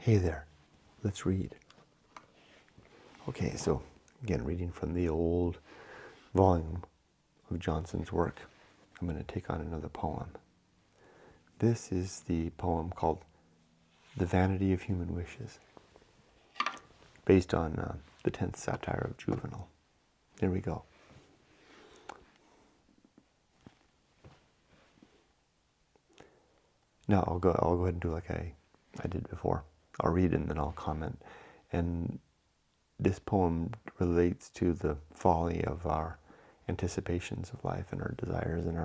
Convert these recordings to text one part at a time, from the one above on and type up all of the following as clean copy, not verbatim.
Hey there, let's read. Okay, so again, reading from the old volume of Johnson's work. I'm going to take on another poem. This is the poem called The Vanity of Human Wishes, based on the 10th satire of Juvenal. Here we go. Now I'll go ahead and do like I did before. I'll read and then I'll comment. And this poem relates to the folly of our anticipations of life and our desires and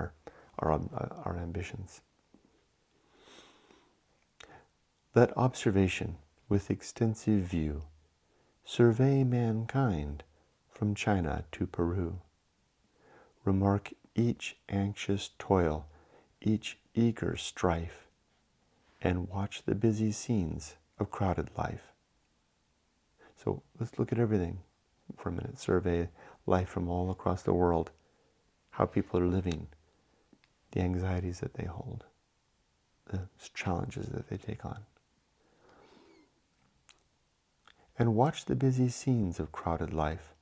our ambitions. Let observation with extensive view survey mankind from China to Peru. Remark each anxious toil, each eager strife, and watch the busy scenes of crowded life. So let's look at everything for a minute. Survey life from all across the world, how people are living, the anxieties that they hold, the challenges that they take on. And watch the busy scenes of crowded life.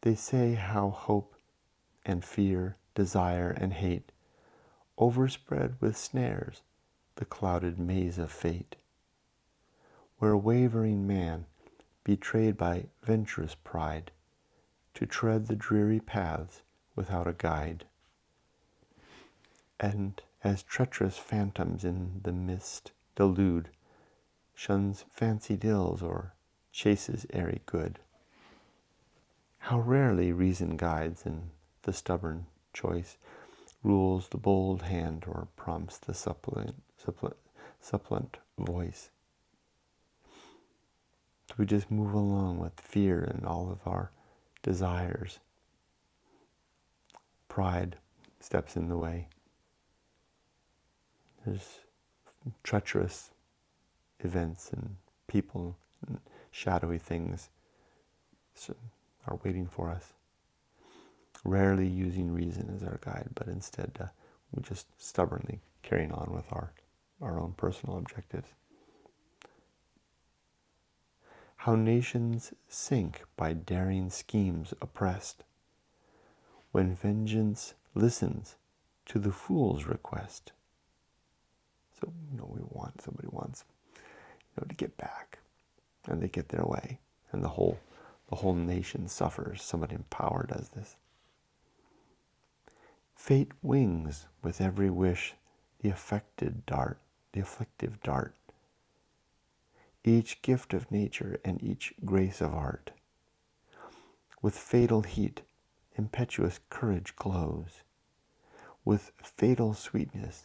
They say how hope and fear, desire and hate overspread with snares the clouded maze of fate, where wavering man, betrayed by venturous pride, to tread the dreary paths without a guide, and as treacherous phantoms in the mist delude, shuns fancied ills or chases airy good. How rarely reason guides in the stubborn choice, rules the bold hand or prompts the supplant voice. So we just move along with fear and all of our desires. Pride steps in the way. There's treacherous events and people and shadowy things are waiting for us. Rarely using reason as our guide, but instead we just stubbornly carrying on with our own personal objectives. How nations sink by daring schemes oppressed, when vengeance listens to the fool's request. So, somebody wants, to get back, and they get their way, and the whole nation suffers. Somebody in power does this. Fate wings with every wish the afflictive dart. Each gift of nature and each grace of art. With fatal heat, impetuous courage glows. With fatal sweetness,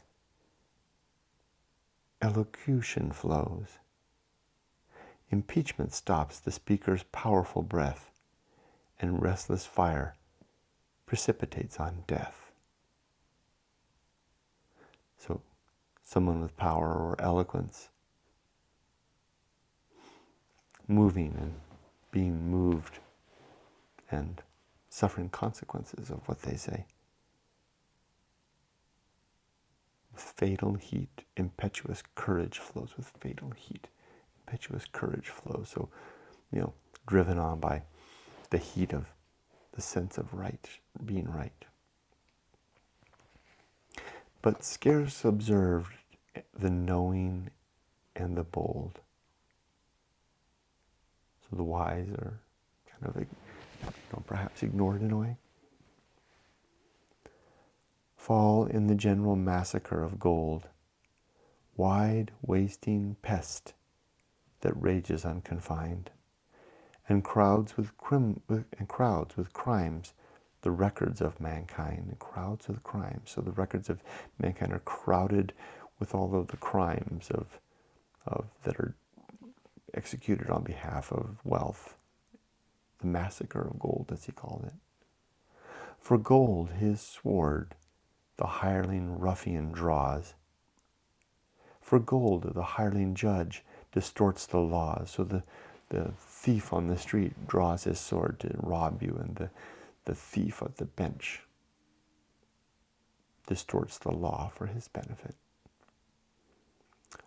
elocution flows. Impeachment stops the speaker's powerful breath, and restless fire precipitates on death. So, someone with power or eloquence, moving and being moved and suffering consequences of what they say. With fatal heat, impetuous courage flows. With fatal heat, impetuous courage flows. So, driven on by the heat of the sense of right, being right. But scarce observed the knowing and the bold. So the wise are kind of, perhaps ignored in a way. Fall in the general massacre of gold, wide wasting pest that rages unconfined, and crowds with crimes, the records of mankind, and crowds with crimes. So the records of mankind are crowded with all of the crimes of that are executed on behalf of wealth. The massacre of gold, as he called it. For gold, his sword, the hireling ruffian draws. For gold, the hireling judge distorts the laws. So the thief on the street draws his sword to rob you, and the thief at the bench distorts the law for his benefit.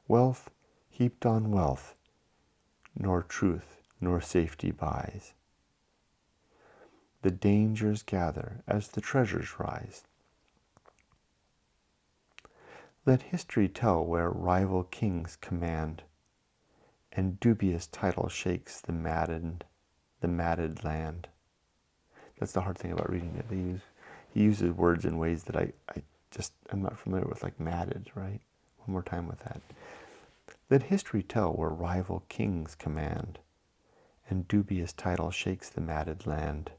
Wealth heaped on wealth nor truth, nor safety buys. The dangers gather as the treasures rise. Let history tell where rival kings command, and dubious title shakes the matted land. That's the hard thing about reading it. He uses words in ways that I'm not familiar with, like matted, right? One more time with that. Let history tell where rival kings command, and dubious title shakes the matted land.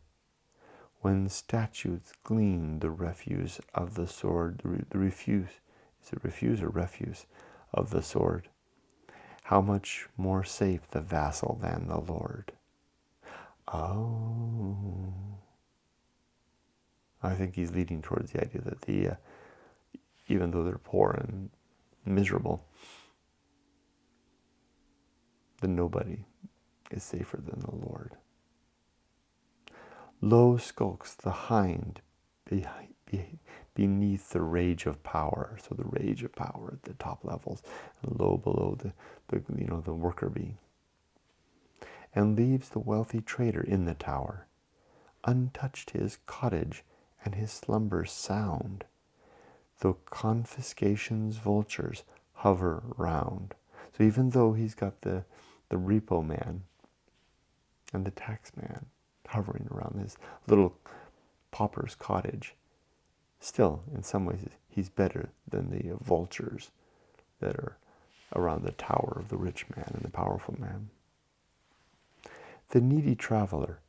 When statutes glean the refuse of the sword, the refuse, is it refuse or refuse of the sword? How much more safe the vassal than the lord? Oh, I think he's leading towards the idea that even though they're poor and miserable, the nobody is safer than the Lord. Low skulks the hind beneath the rage of power. So the rage of power at the top levels, and low below the worker bee. And leaves the wealthy trader in the tower, untouched his cottage and his slumbers sound, though confiscation's vultures hover round. So even though he's got the repo man and the tax man hovering around his little pauper's cottage, still, in some ways, he's better than the vultures that are around the tower of the rich man and the powerful man. The needy traveler,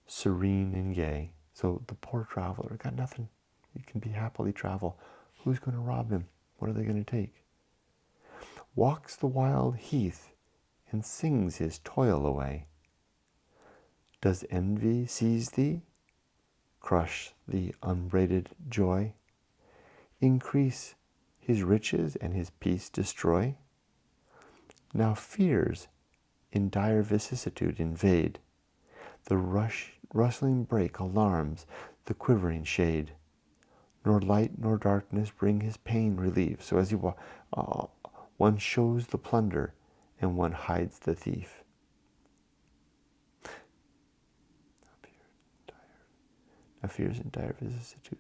serene and gay. So the poor traveler got nothing. He can be happily travel. Who's going to rob him? What are they going to take? Walks the wild heath and sings his toil away. Does envy seize thee? Crush the unbraided joy? Increase his riches and his peace destroy? Now fears in dire vicissitude invade. The rustling brake alarms the quivering shade. Nor light nor darkness bring his pain relief. So as you one shows the plunder and one hides the thief. Now fears in dire vicissitude.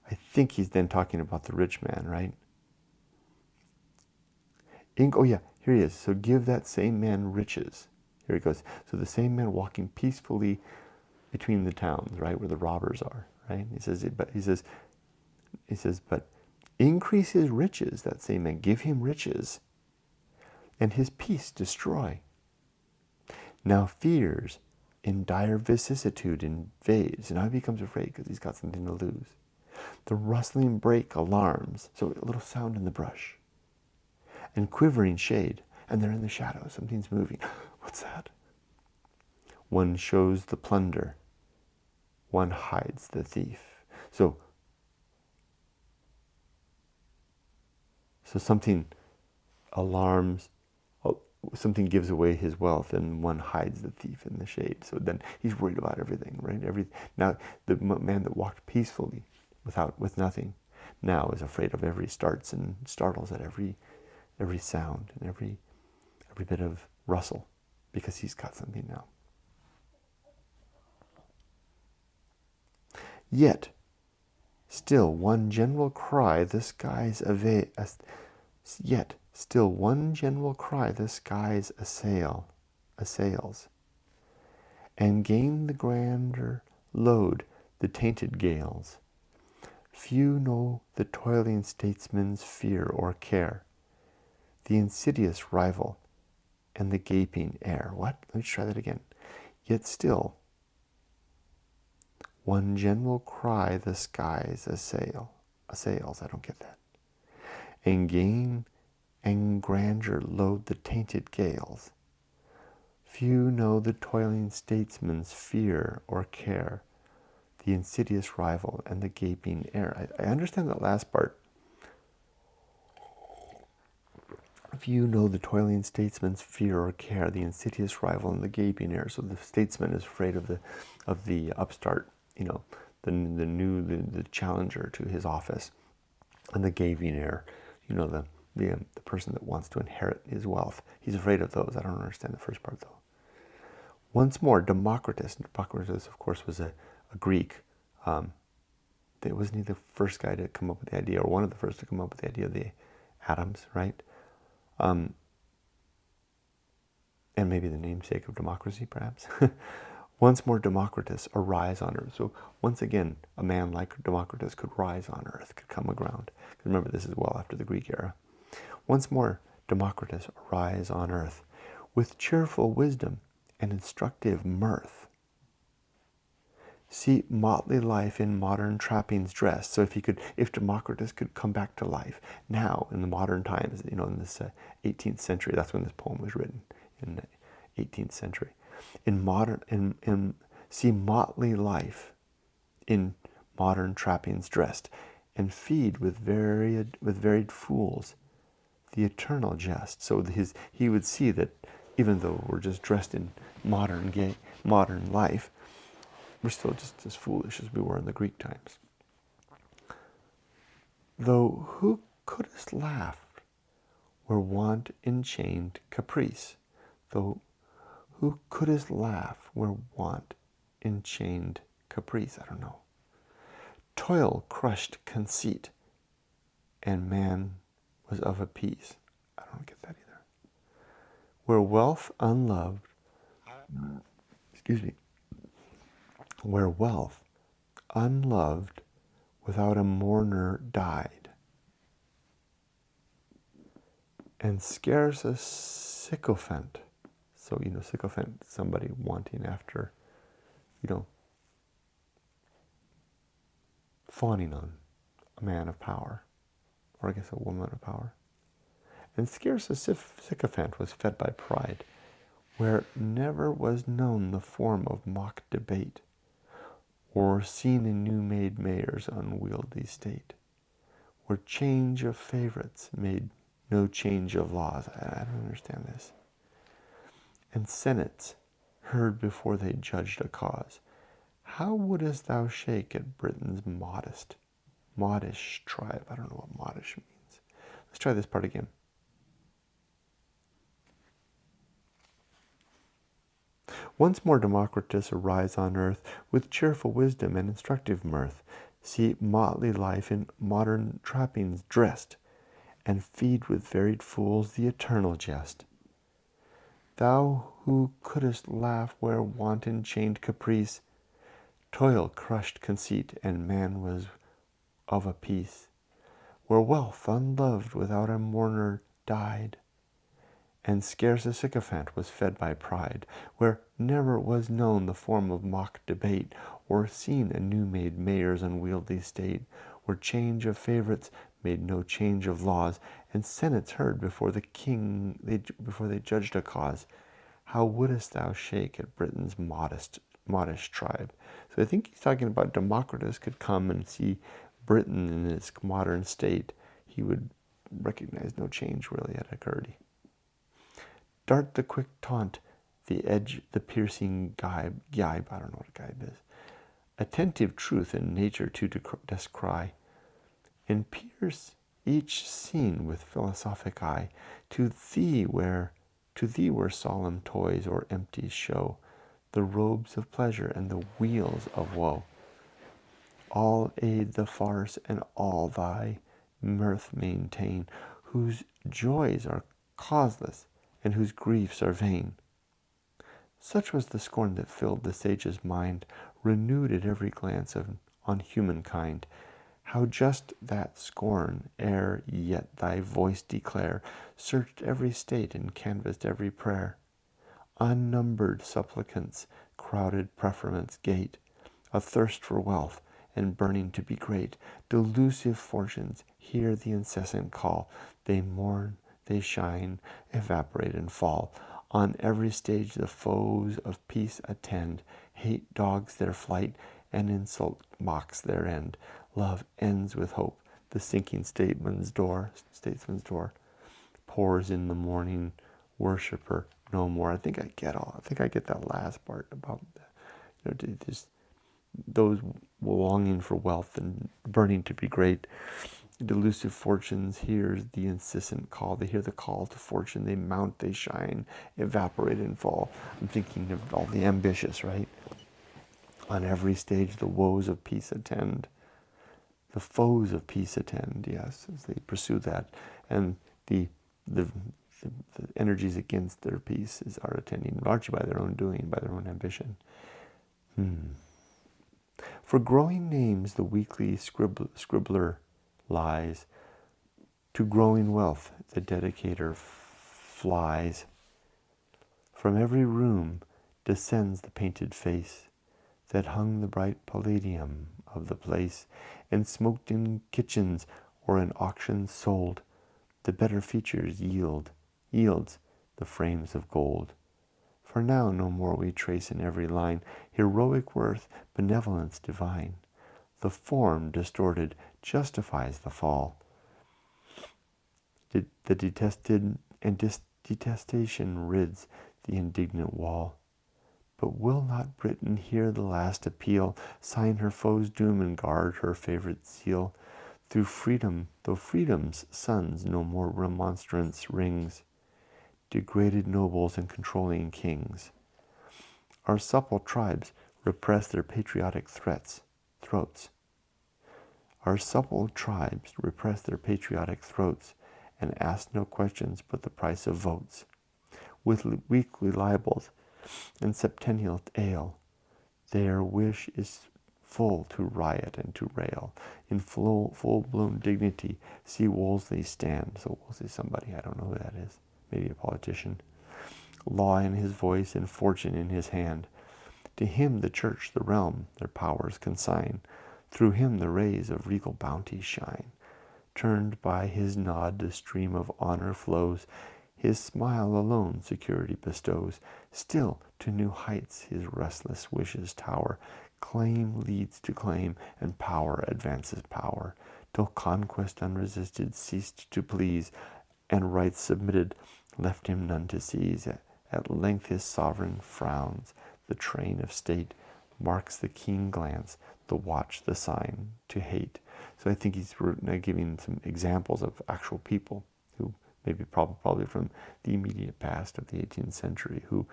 I think he's then talking about the rich man, right? Oh yeah, here he is. So give that same man riches. Here he goes. So the same man walking peacefully between the towns, right, where the robbers are, right? He says, but increase his riches, that same man. Give him riches, and his peace destroy. Now fears in dire vicissitude invades. And now he becomes afraid because he's got something to lose. The rustling brake alarms, so a little sound in the brush, and quivering shade, and they're in the shadows. Something's moving. What's that? One shows the plunder, one hides the thief. So something alarms, something gives away his wealth, and one hides the thief in the shade. So then he's worried about everything, right? Now the man that walked peacefully with nothing now is afraid of every starts and startles at every sound and every bit of rustle, because he's got something now. Yet still one general cry the skies assails, and gain the grander load the tainted gales. Few know the toiling statesman's fear or care, the insidious rival and the gaping heir. What? Let me try that again. Yet still one general cry the skies assails. I don't get that. And gain and grandeur load the tainted gales. Few know the toiling statesman's fear or care, the insidious rival and the gaping heir. I understand that last part. Few know the toiling statesman's fear or care, the insidious rival and the gaping heir. So the statesman is afraid of the upstart, the challenger to his office. And the gaving heir, the person that wants to inherit his wealth. He's afraid of those. I don't understand the first part, though. Once more, Democritus. Democritus, of course, was a Greek. Wasn't he the first guy to come up with the idea, or one of the first to come up with the idea of the atoms, right? And maybe the namesake of democracy, perhaps. Once more, Democritus, arise on earth. So once again, a man like Democritus could rise on earth, could come aground. Remember, this is well after the Greek era. Once more, Democritus, arise on earth, with cheerful wisdom and instructive mirth. See motley life in modern trappings dressed. So if Democritus could come back to life now in the modern times, in this 18th century, that's when this poem was written, in the 18th century. See motley life in modern trappings dressed, and feed with varied fools the eternal jest. So he would see that even though we're just dressed in modern life, we're still just as foolish as we were in the Greek times. Though who couldst laugh where want enchained caprice? Though who couldst laugh where want enchained caprice? I don't know. Toil crushed conceit, and man was of a piece. I don't get that either. Where wealth unloved, where wealth unloved without a mourner died, and scarce a sycophant. So, sycophant, somebody wanting after, fawning on a man of power, or I guess a woman of power. And scarce a sycophant was fed by pride, where never was known the form of mock debate, or seen a new-made mayor's unwieldy state, where change of favorites made no change of laws. I don't understand this. And senates heard before they judged a cause. How wouldest thou shake at Britain's modish tribe? I don't know what modish means. Let's try this part again. Once more, Democritus, arise on earth, with cheerful wisdom and instructive mirth. See motley life in modern trappings dressed, and feed with varied fools the eternal jest. Thou who couldst laugh where want enchained caprice, toil crushed conceit, and man was of a piece. Where wealth unloved without a mourner died, and scarce a sycophant was fed by pride, where never was known the form of mock debate, or seen a new-made mayor's unwieldy state, where change of favorites made no change of laws, and senates heard before the king before they judged a cause. How wouldest thou shake at Britain's modish tribe? So I think he's talking about Democritus could come and see Britain in its modern state. He would recognize no change really had occurred. Dart the quick taunt, the edge, the piercing gibe. I don't know what a gibe is. Attentive truth in nature to descry, and pierce each scene with philosophic eye. To thee where solemn toys or empties show the robes of pleasure and the wheels of woe. All aid the farce and all thy mirth maintain, whose joys are causeless and whose griefs are vain. Such was the scorn that filled the sage's mind, renewed at every glance on humankind. How just that scorn, ere yet thy voice declare, searched every state and canvassed every prayer. Unnumbered supplicants crowded preferment's gate, athirst for wealth and burning to be great. Delusive fortunes hear the incessant call. They mourn, they shine, evaporate and fall. On every stage the foes of peace attend. Hate dogs their flight, and insult mocks their end. Love ends with hope. The sinking statesman's door pours in the morning worshipper no more. I think I get that last part about just those longing for wealth and burning to be great. Delusive fortunes hears the insistent call. They hear the call to fortune. They mount, they shine, evaporate and fall. I'm thinking of all the ambitious, right? On every stage the woes of peace attend. The foes of peace attend, yes, as they pursue that. And the, the, the energies against their peace are attending largely by their own doing, by their own ambition. For growing names the weekly scribbler lies. To growing wealth the dedicator flies. From every room descends the painted face that hung the bright palladium of the place, and smoked in kitchens or in auctions sold. The better features yields the frames of gold. For now no more we trace in every line heroic worth, benevolence divine. The form distorted justifies the fall. The detested and detestation rids the indignant wall. But will not Britain hear the last appeal, sign her foe's doom and guard her favorite zeal? Though freedom's sons no more remonstrance rings, degraded nobles and controlling kings. Our supple tribes repress their patriotic throats. Our supple tribes repress their patriotic throats, and ask no questions but the price of votes. With weekly libels and septennial ale, their wish is full to riot and to rail. In full-blown dignity, see Wolsey stand. So Wolsey's somebody, I don't know who that is. Maybe a politician. Law in his voice and fortune in his hand. To him the church, the realm, their powers consign. Through him the rays of regal bounty shine. Turned by his nod the stream of honor flows. His smile alone security bestows. Still to new heights his restless wishes tower. Claim leads to claim, and power advances power, till conquest unresisted ceased to please, and rights submitted left him none to seize. At length his sovereign frowns. The train of state marks the keen glance, the watch, the sign to hate. So I think he's giving some examples of actual people who maybe probably from the immediate past of the 18th century who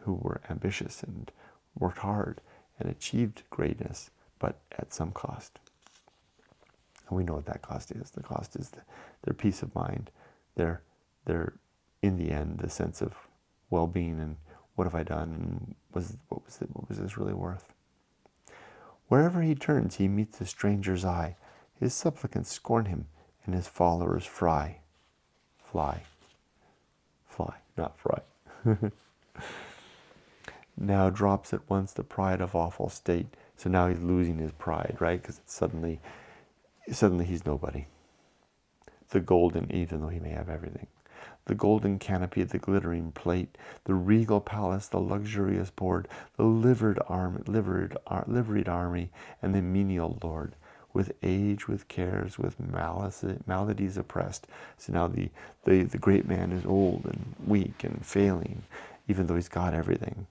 were ambitious and worked hard and achieved greatness, but at some cost. And we know what that cost is. The cost is their peace of mind, their in the end the sense of well-being and what have I done and what was this really worth? Wherever he turns, he meets a stranger's eye. His supplicants scorn him, and his followers fly, not fry. Now drops at once the pride of awful state. So now he's losing his pride, right? Because suddenly he's nobody. The golden, even though he may have everything. The golden canopy, the glittering plate, the regal palace, the luxurious board, the liveried army, and the menial lord, with age, with cares, with maladies oppressed. So now the great man is old and weak and failing, even though he's got everything.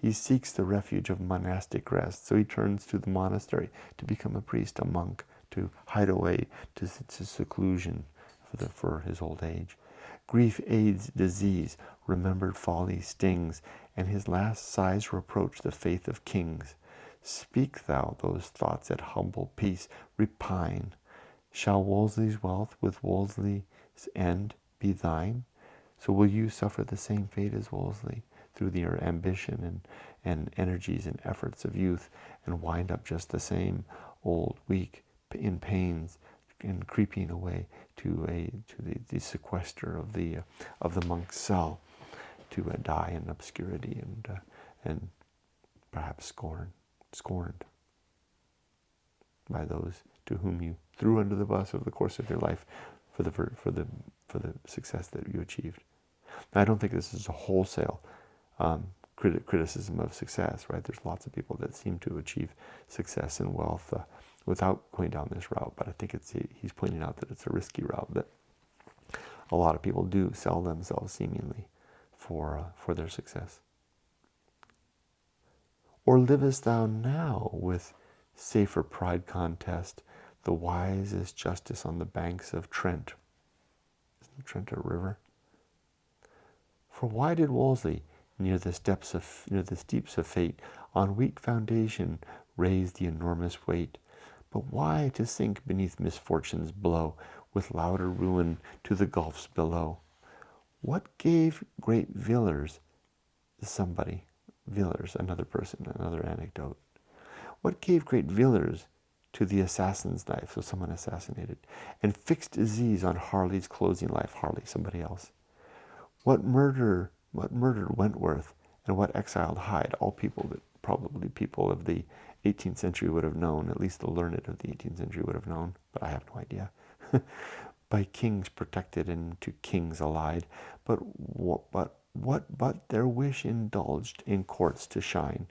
He seeks the refuge of monastic rest, so he turns to the monastery to become a priest, a monk, to hide away to seclusion for his old age. Grief aids disease, remembered folly stings, and his last sighs reproach the faith of kings. Speak thou those thoughts at humble peace, repine. Shall Wolsey's wealth with Wolsey's end be thine? So will you suffer the same fate as Wolsey through your ambition and energies and efforts of youth, and wind up just the same, old, weak, in pains, and creeping away to the sequester of the monk's cell, to die in obscurity and perhaps scorned by those to whom you threw under the bus over the course of your life for the success that you achieved. Now, I don't think this is a wholesale criticism of success, right? There's lots of people that seem to achieve success and wealth without going down this route, but I think he's pointing out that it's a risky route, that a lot of people do sell themselves seemingly for their success. Or livest thou now with safer pride contest, the wise as justice on the banks of Trent. Isn't Trent a river? For why did Wolsey, near the steeps of fate, on weak foundation raise the enormous weight? But why to sink beneath misfortune's blow, with louder ruin to the gulfs below? What gave great Villers, another person, another anecdote. What gave great Villers to the assassin's knife, so someone assassinated, and fixed disease on Harley's closing life, Harley, somebody else? What murdered Wentworth, and what exiled Hyde, all people that probably people of the 18th century would have known, at least the learned of the 18th century would have known, but I have no idea. By kings protected and to kings allied, but what their wish indulged in courts to shine,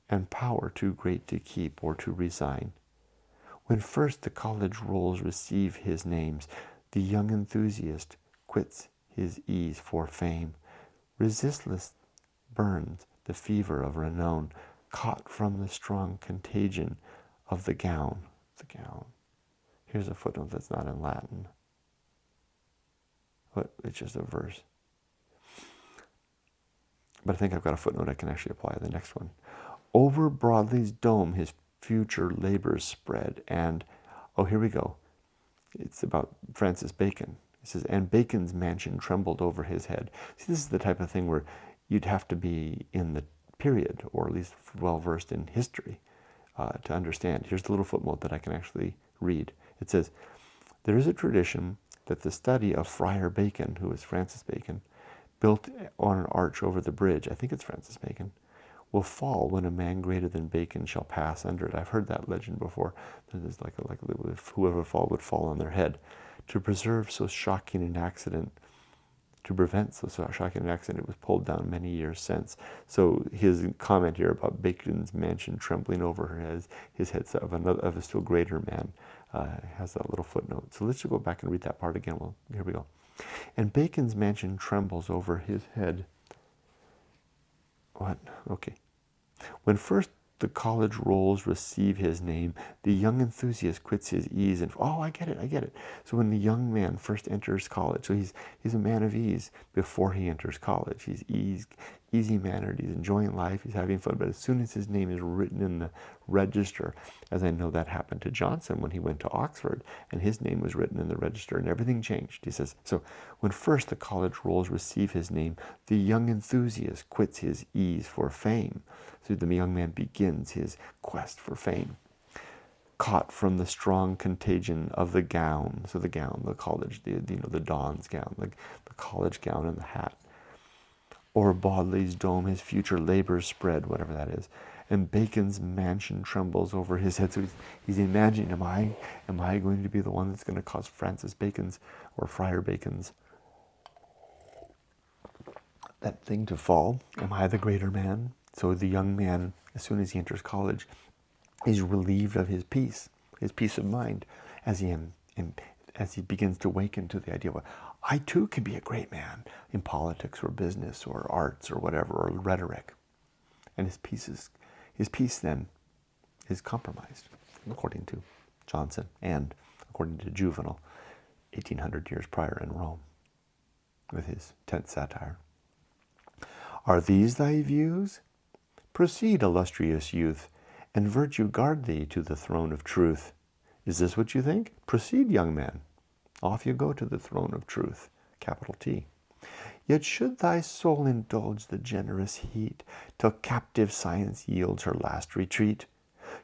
and power too great to keep or to resign. When first the college rolls receive his names, the young enthusiast quits his ease for fame. Resistless burns the fever of renown, caught from the strong contagion of the gown. The gown. Here's a footnote that's not in Latin, but it's just a verse. But I think I've got a footnote I can actually apply to the next one. Over Broadley's dome his future labors spread, and, oh, here we go. It's about Francis Bacon. It says, and Bacon's mansion trembled over his head. See, this is the type of thing where you'd have to be in the period, or at least well-versed in history, to understand. Here's the little footnote that I can actually read. It says, there is a tradition that the study of Friar Bacon, who is Francis Bacon, built on an arch over the bridge, I think it's Francis Bacon, will fall when a man greater than Bacon shall pass under it. I've heard that legend before. There's like whoever fall would fall on their head. To preserve so shocking an accident, to prevent so shocking an accident, it was pulled down many years since. So his comment here about Bacon's mansion trembling over his head of a still greater man has that little footnote. So let's just go back and read that part again. Well, here we go. And Bacon's mansion trembles over his head. What? Okay. When first the college rolls receive his name, the young enthusiast quits his ease and, oh, I get it. So when the young man first enters college, so he's a man of ease before he enters college. He's easy-mannered, he's enjoying life, he's having fun, but as soon as his name is written in the register, as I know that happened to Johnson when he went to Oxford, and his name was written in the register, and everything changed. He says, so when first the college rolls receive his name, the young enthusiast quits his ease for fame. So the young man begins his quest for fame. Caught from the strong contagion of the gown, so the gown, the college, the Don's gown, the college gown and the hat. O'er Bodley's dome his future labors spread, whatever that is, and Bacon's mansion trembles over his head. So he's imagining, am I going to be the one that's going to cause Francis Bacon's or Friar Bacon's that thing to fall? Am I the greater man? So the young man, as soon as he enters college, is relieved of his peace of mind, as he begins to awaken to the idea of, I too can be a great man in politics or business or arts or whatever, or rhetoric. And his peace then is compromised, according to Johnson and according to Juvenal, 1800 years prior in Rome, with his 10th satire. Are these thy views? Proceed, illustrious youth, and virtue guard thee to the throne of truth. Is this what you think? Proceed, young man. Off you go to the throne of truth, capital T. Yet should thy soul indulge the generous heat, till captive science yields her last retreat,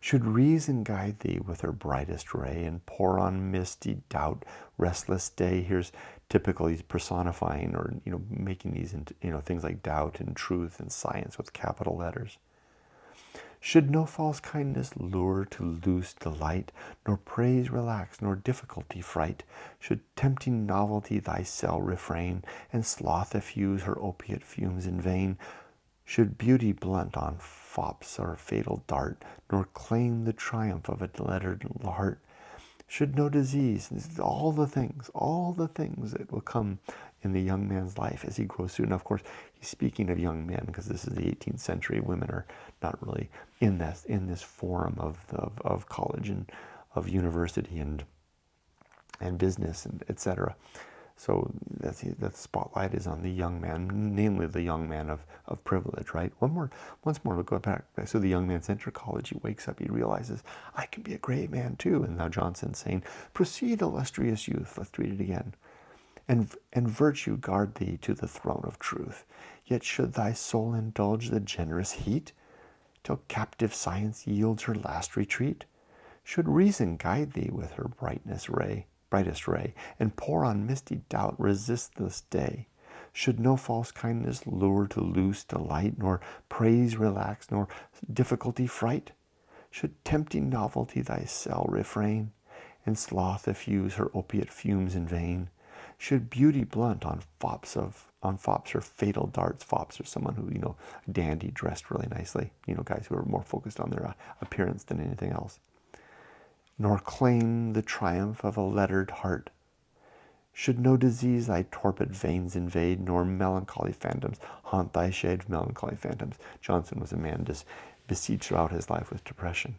should reason guide thee with her brightest ray, and pour on misty doubt restless day. Here's typical, he's personifying or making these into things like doubt and truth and science with capital letters. Should no false kindness lure to loose delight, nor praise relax, nor difficulty fright, should tempting novelty thy cell refrain, and sloth effuse her opiate fumes in vain, should beauty blunt on fops or fatal dart, nor claim the triumph of a lettered heart, should no disease, all the things that will come in the young man's life as he grows through. And of course, he's speaking of young men because this is the 18th century. Women are not really in this forum of college and of university and business and etc. So that spotlight is on the young man, namely the young man of privilege, right? Once more, we'll go back. So the young man's enter college, he wakes up, he realizes, I can be a great man too. And now Johnson's saying, proceed, illustrious youth. Let's read it again. And virtue guard thee to the throne of truth. Yet should thy soul indulge the generous heat, till captive science yields her last retreat? Should reason guide thee with her brightest ray, and pour on misty doubt resistless day? Should no false kindness lure to loose delight, nor praise relax, nor difficulty fright? Should tempting novelty thy cell refrain, and sloth effuse her opiate fumes in vain? Should beauty blunt on fops her fatal darts? Fops are someone who, dandy, dressed really nicely, guys who are more focused on their appearance than anything else. Nor claim the triumph of a lettered heart. Should no disease thy torpid veins invade, nor melancholy phantoms haunt thy shade? Melancholy phantoms. Johnson was a man just besieged throughout his life with depression.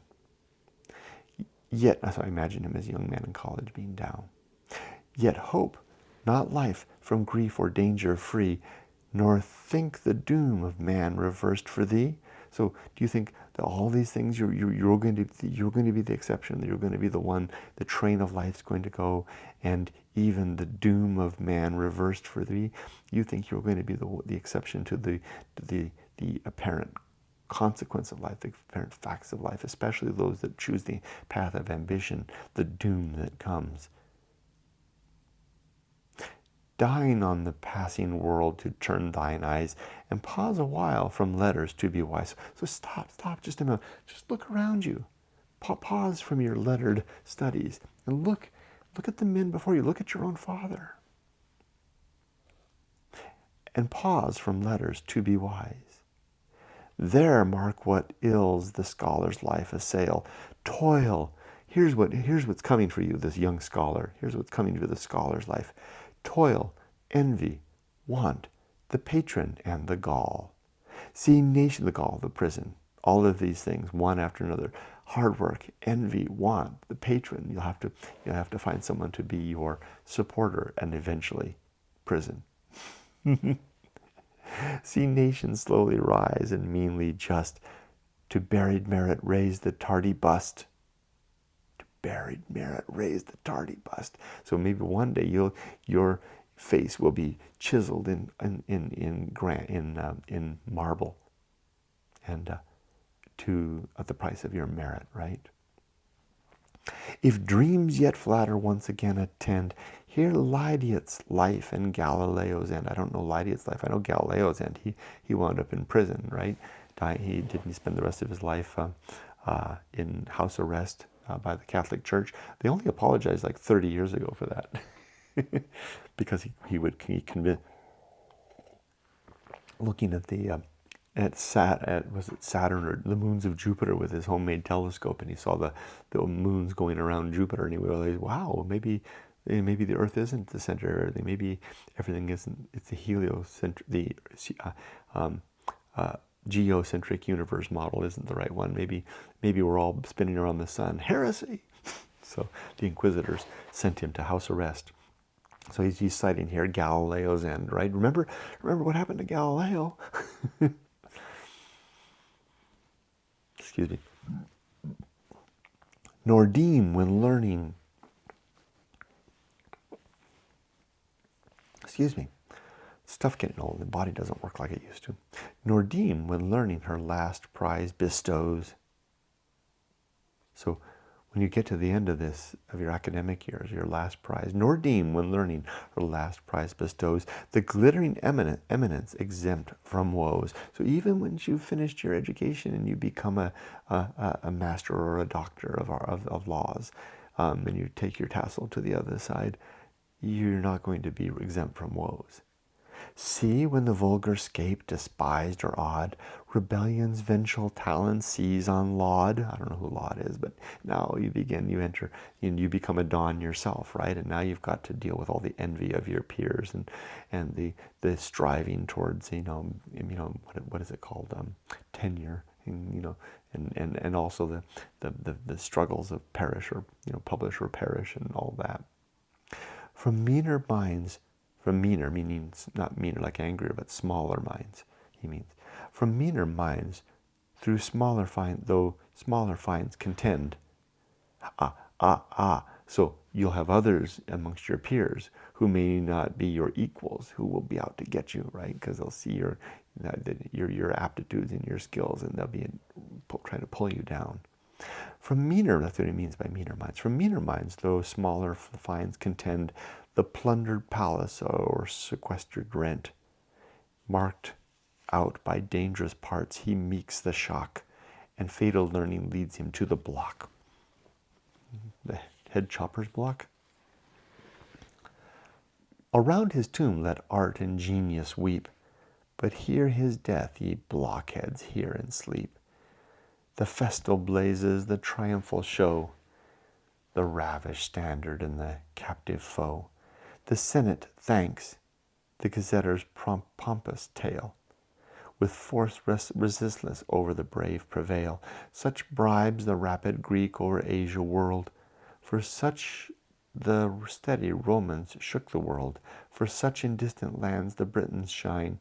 Yet, so I imagine him as a young man in college being down. Yet hope, not life, from grief or danger free, nor think the doom of man reversed for thee. So do you think that all these things you're going to be the exception, that you're going to be the one, the train of life's going to go, and even the doom of man reversed for thee? You think you're going to be the exception to the apparent consequence of life, the apparent facts of life, especially those that choose the path of ambition, the doom that comes. Dying on the passing world to turn thine eyes, and pause a while from letters to be wise. So stop just a minute. Just look around you. Pause from your lettered studies and look at the men before you. Look at your own father. And pause from letters to be wise. There mark what ills the scholar's life assail. Toil. Here's what's coming for you, this young scholar. Here's what's coming to the scholar's life. Toil, envy, want, the patron, and the gall. See nation, the gall, the prison, all of these things, one after another. Hard work, envy, want, the patron. You'll have to find someone to be your supporter, and eventually, prison. See nations slowly rise and meanly just. To buried merit raise the tardy bust. Buried merit raise the tardy bust. So maybe one day your face will be chiseled in marble, and at the price of your merit, right? If dreams yet flatter, once again attend. Hear Lydiat's life and Galileo's end. I don't know Lydiat's life. I know Galileo's end. He wound up in prison, right? He didn't spend the rest of his life in house arrest by the Catholic Church. They only apologized like 30 years ago for that, because he convinced. Looking at was it Saturn or the moons of Jupiter with his homemade telescope, and he saw the moons going around Jupiter, and he realized, wow, maybe the Earth isn't the center. Maybe everything isn't. It's the heliocentric, geocentric universe model isn't the right one. Maybe we're all spinning around the sun. Heresy. So the Inquisitors sent him to house arrest. So he's citing here Galileo's end, right? Remember what happened to Galileo? Excuse me. Nor deem when learning. Excuse me. Stuff getting old, the body doesn't work like it used to. Nor deem when learning her last prize bestows. So when you get to the end of your academic years, your last prize, nor deem when learning her last prize bestows the glittering eminence exempt from woes. So even when you've finished your education and you become a master or a doctor of laws, and you take your tassel to the other side, you're not going to be exempt from woes. See when the vulgar scape, despised or odd, rebellion's vengeful talons seize on laud. I don't know who laud is, but now you enter, and you become a don yourself, right? And now you've got to deal with all the envy of your peers and the striving towards, what is it called? Tenure, and also the struggles of perish or publish or perish and all that. From meaner minds, from meaner meaning not meaner like angrier, but smaller minds, he means. From meaner minds, through smaller finds contend. So you'll have others amongst your peers who may not be your equals, who will be out to get you, right? Because they'll see your aptitudes and your skills, and they'll be trying to pull you down. From meaner, that's what he means by meaner minds. From meaner minds, though smaller finds contend, the plundered palace or sequestered rent, marked out by dangerous parts, he meeks the shock, and fatal learning leads him to the block. The head chopper's block. Around his tomb let art and genius weep, but hear his death, ye blockheads, hear and sleep. The festal blazes, the triumphal show, the ravished standard and the captive foe. The Senate thanks the gazetter's pompous tale, with force resistless over the brave prevail. Such bribes the rapid Greek o'er Asia whirled, for such the steady Romans shook the world, for such in distant lands the Britons shine.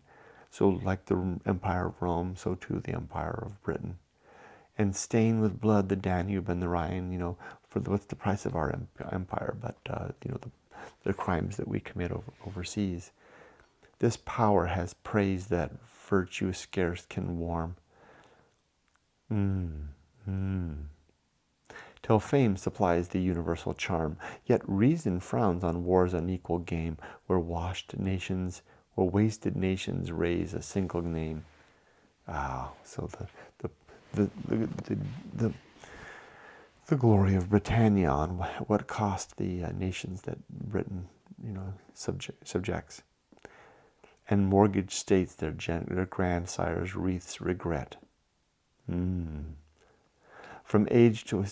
So like the empire of Rome, so too the empire of Britain. And stain with blood the Danube and the Rhine, for what's the price of our empire, but the crimes that we commit overseas. This power has praised that virtue scarce can warm. Till fame supplies the universal charm, yet reason frowns on war's unequal game, where wasted nations raise a single name. So the glory of Britannia on what cost the nations that Britain, subjects, and mortgage states their grandsires' wreaths regret. From age to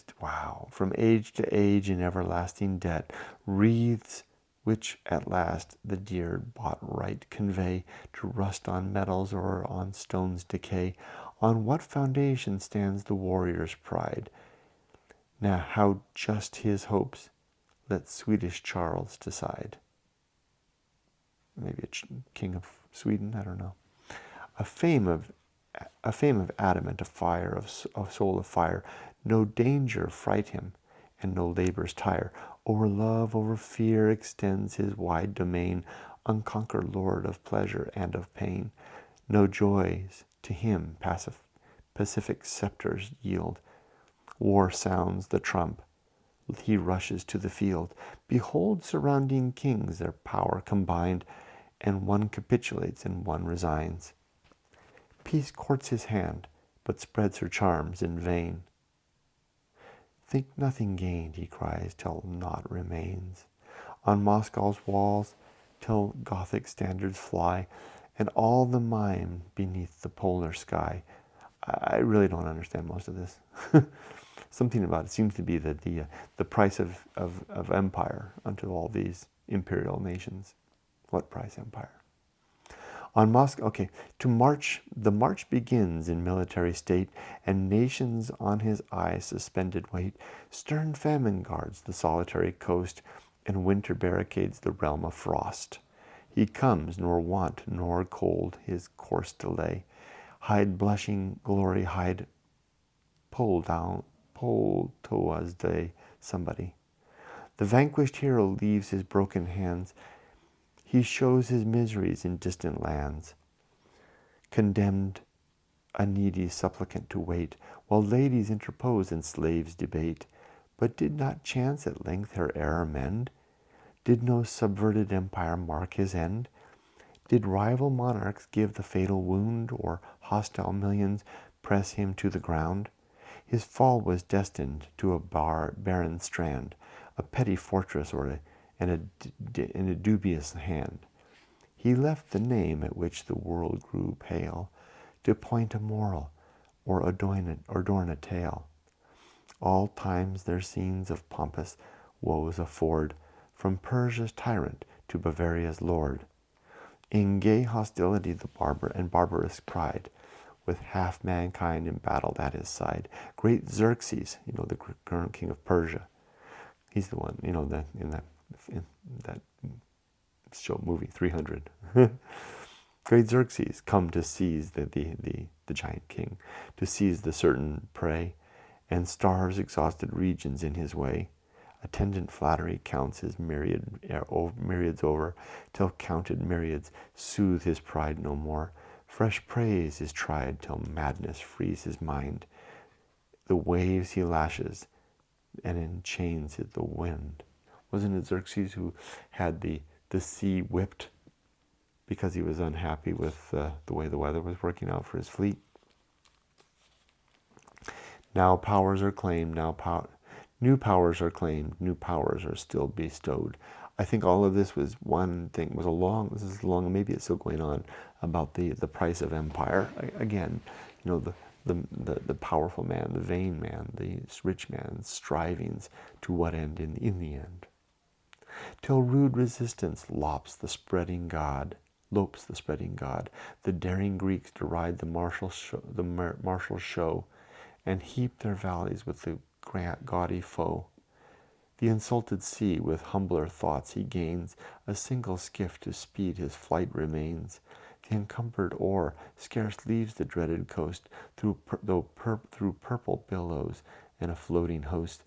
age in everlasting debt, wreaths which at last the dear bought right convey to rust on metals or on stones decay. On what foundation stands the warrior's pride? Now how just his hopes, let Swedish Charles decide. Maybe a king of Sweden, I don't know. A fame of adamant, a fire of soul of fire. No danger fright him, and no labors tire. Over love, over fear extends his wide domain, unconquered lord of pleasure and of pain. No joys to him pacific scepters yield. War sounds the trump, he rushes to the field. Behold surrounding kings, their power combined, and one capitulates and one resigns. Peace courts his hand, but spreads her charms in vain. Think nothing gained, he cries, till naught remains. On Moscow's walls, till Gothic standards fly, and all the mime beneath the polar sky. I really don't understand most of this. Something about it seems to be that the price of empire unto all these imperial nations. What price empire? On Moscow, the march begins in military state, and nations on his eye suspended wait. Stern famine guards the solitary coast, and winter barricades the realm of frost. He comes, nor want nor cold his course delay. Hide blushing glory, hide pull towards day somebody. The vanquished hero leaves his broken hands. He shows his miseries in distant lands, condemned a needy supplicant to wait, while ladies interpose and slaves debate. But did not chance at length her error mend? Did no subverted empire mark his end? Did rival monarchs give the fatal wound, or hostile millions press him to the ground? His fall was destined to a barren strand, a petty fortress, in a dubious hand. He left the name at which the world grew pale, to point a moral, or adorn a tale. All times their scenes of pompous woes afford, from Persia's tyrant to Bavaria's lord. In gay hostility the barbarous pride, with half mankind embattled at his side. Great Xerxes, the current king of Persia. He's the one, in that show movie 300. Great Xerxes, come to seize the giant king, to seize the certain prey, and starves exhausted regions in his way. Attendant flattery counts his myriads over, till counted myriads soothe his pride no more. Fresh praise is tried till madness frees his mind. The waves he lashes, and enchains the wind. Wasn't it Xerxes who had the sea whipped because he was unhappy with the way the weather was working out for his fleet? Now powers are claimed, new powers are claimed, new powers are still bestowed. I think all of this was one thing, this is long, maybe it's still going on, about the price of empire. Again, the powerful man, the vain man, the rich man's strivings to what end in the end. Till rude resistance lopes the spreading God, the daring Greeks deride the martial show, and heap their valleys with the gaudy foe. The insulted sea with humbler thoughts he gains, a single skiff to speed his flight remains. The encumbered oar scarce leaves the dreaded coast, through purple billows and a floating host.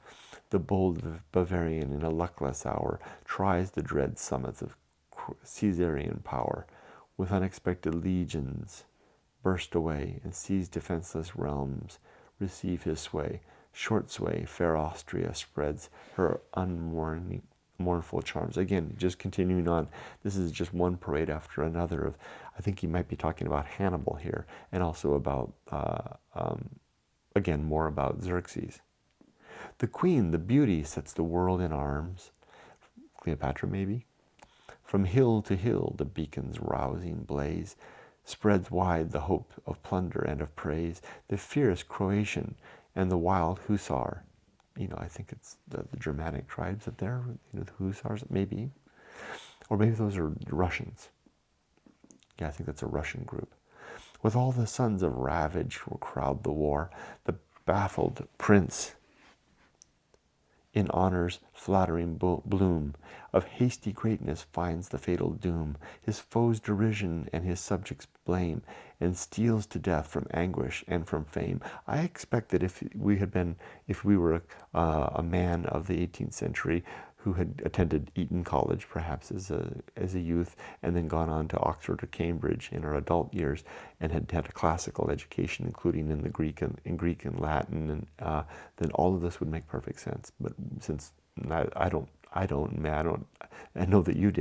The bold Bavarian in a luckless hour tries the dread summits of Caesarian power, with unexpected legions burst away, and sees defenseless realms receive his sway. Short sway, fair Austria spreads her mournful charms. Again, just continuing on, this is just one parade after another of, I think he might be talking about Hannibal here, and also about, again, more about Xerxes. The queen, the beauty, sets the world in arms. Cleopatra, maybe? From hill to hill, the beacon's rousing blaze spreads wide the hope of plunder and of praise. The fierce Croatian and the wild hussar, I think it's the Germanic tribes up there, the hussars, maybe. Or maybe those are Russians. Yeah, I think that's a Russian group. With all the sons of ravage will crowd the war. The baffled prince, in honor's flattering bloom, of hasty greatness finds the fatal doom. His foes' derision and his subjects' blame, and steals to death from anguish and from fame. I expect that if we were a man of the 18th century who had attended Eton College, perhaps as a youth, and then gone on to Oxford or Cambridge in our adult years, and had had a classical education, including in Greek and Latin, and then all of this would make perfect sense. But since I know that you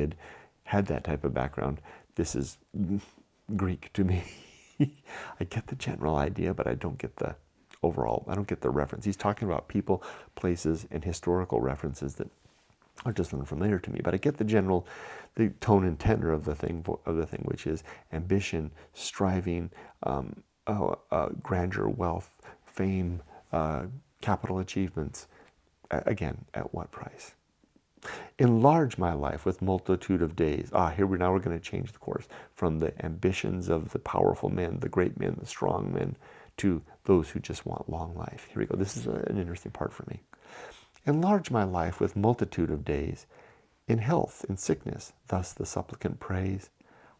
had that type of background, this is Greek to me. I get the general idea, but I don't get the reference. He's talking about people, places, and historical references that are just unfamiliar to me, but I get the tone and tenor of the thing, which is ambition, striving, grandeur, wealth, fame, capital achievements. Again, at what price? Enlarge my life with multitude of days. We're going to change the course from the ambitions of the powerful men, the great men, the strong men, to those who just want long life. Here we go. This is an interesting part for me. Enlarge my life with multitude of days, in health, in sickness, thus the supplicant prays,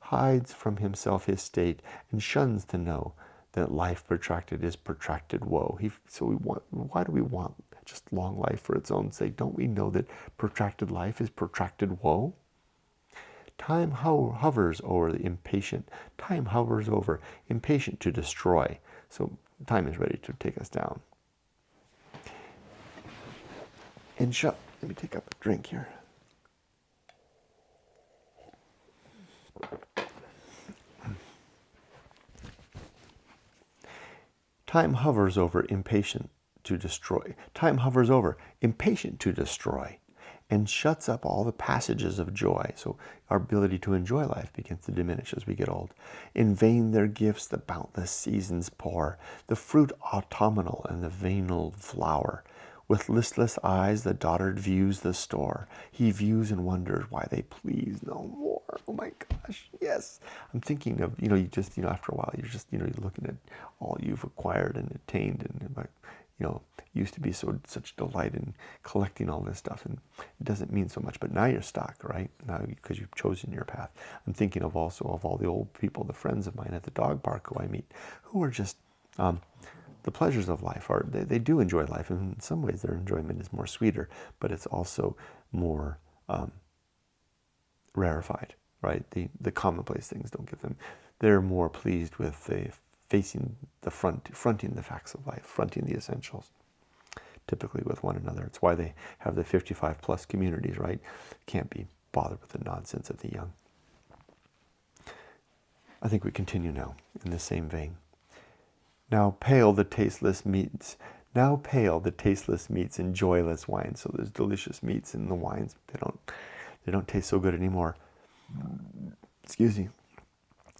hides from himself his state, and shuns to know that life protracted is protracted woe. Why do we want just long life for its own sake? Don't we know that protracted life is protracted woe? Time hovers over the impatient. Time hovers over, impatient to destroy. So time is ready to take us down. Let me take up a drink here. Time hovers over, impatient to destroy. Time hovers over, impatient to destroy, and shuts up all the passages of joy. So our ability to enjoy life begins to diminish as we get old. In vain their gifts the boundless seasons pour, the fruit autumnal and the vernal flower. With listless eyes the dotard views the store. He views and wonders why they please no more. oh my gosh, yes. I'm thinking of, you just, after a while, you're just, you're looking at all you've acquired and attained, and like, used to be such delight in collecting all this stuff, and it doesn't mean so much, but now you're stuck, right? Now, because you've chosen your path. I'm thinking of also of all the old people, the friends of mine at the dog park who I meet, who are just, the pleasures of life are, they do enjoy life, and in some ways their enjoyment is more sweeter, but it's also more rarefied, right? The commonplace things don't give them. They're more pleased with the fronting the facts of life, fronting the essentials, typically with one another. It's why they have the 55 plus communities, right? Can't be bothered with the nonsense of the young. I think we continue now in the same vein. Now pale the tasteless meats. Now pale the tasteless meats and joyless wines. So there's delicious meats in the wines. They don't taste so good anymore. Excuse me.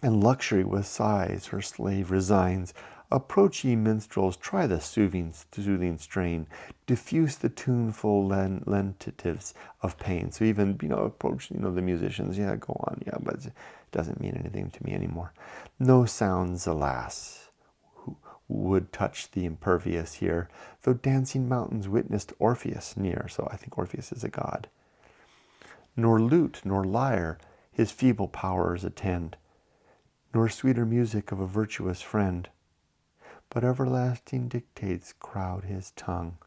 And luxury with sighs her slave resigns. Approach ye minstrels, try the soothing strain, diffuse the tuneful lentitives of pain. So even, approach, the musicians, yeah, go on, yeah, but it doesn't mean anything to me anymore. No sounds, alas, would touch the impervious here, though dancing mountains witnessed Orpheus near. So I think Orpheus is a god. Nor lute nor lyre his feeble powers attend, nor sweeter music of a virtuous friend, but everlasting dictates crowd his tongue,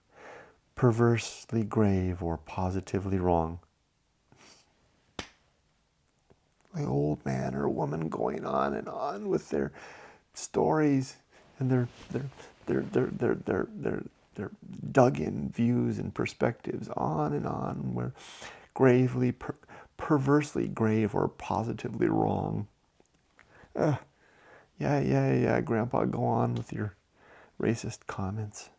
perversely grave or positively wrong. The old man or woman going on and on with their stories and their dug-in views and perspectives, on and on, where gravely, perversely grave or positively wrong. Yeah, Grandpa, go on with your racist comments.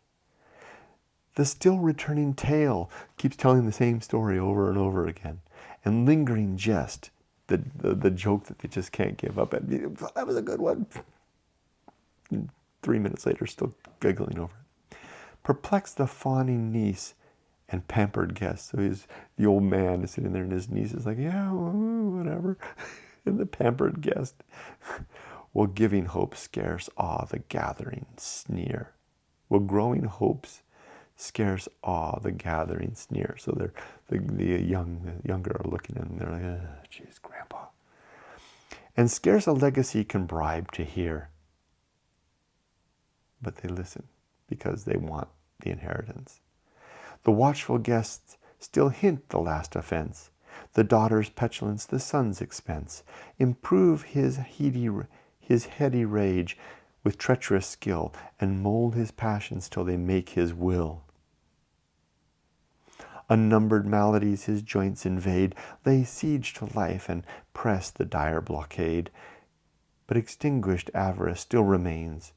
The still returning tale keeps telling the same story over and over again, and lingering jest, the joke that they just can't give up. That was a good one. 3 minutes later, still giggling over it. Perplex the fawning niece and pampered guest. So the old man is sitting there, and his niece is like, yeah, whatever. And the pampered guest, will giving hope scarce awe the gathering sneer. Will growing hopes scarce awe the gathering sneer. So the younger are looking at him, they're like, geez, Grandpa. And scarce a legacy can bribe to hear. But they listen because they want the inheritance. The watchful guests still hint the last offense, the daughter's petulance, the son's expense. Improve his heady rage with treacherous skill, and mold his passions till they make his will. Unnumbered maladies his joints invade, lay siege to life and press the dire blockade. But extinguished avarice still remains,